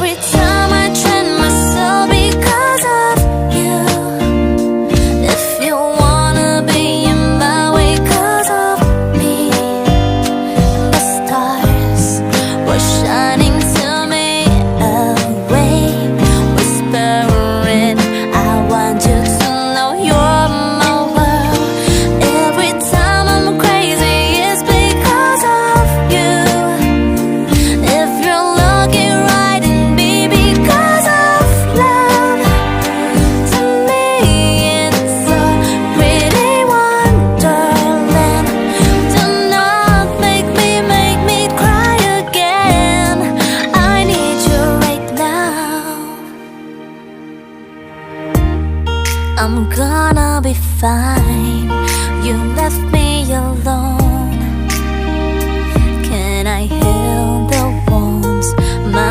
Every time I train myself because of you. If you wanna be in my way 'cause of me, the stars were shining to me away, whispering, I want you to know you're my world. Every time I'm crazy, it's because of you. If you're looking right in me because of love, to me it's a pretty wonderland. Do not make me cry again. I need you right now. I'm gonna be fine. You left me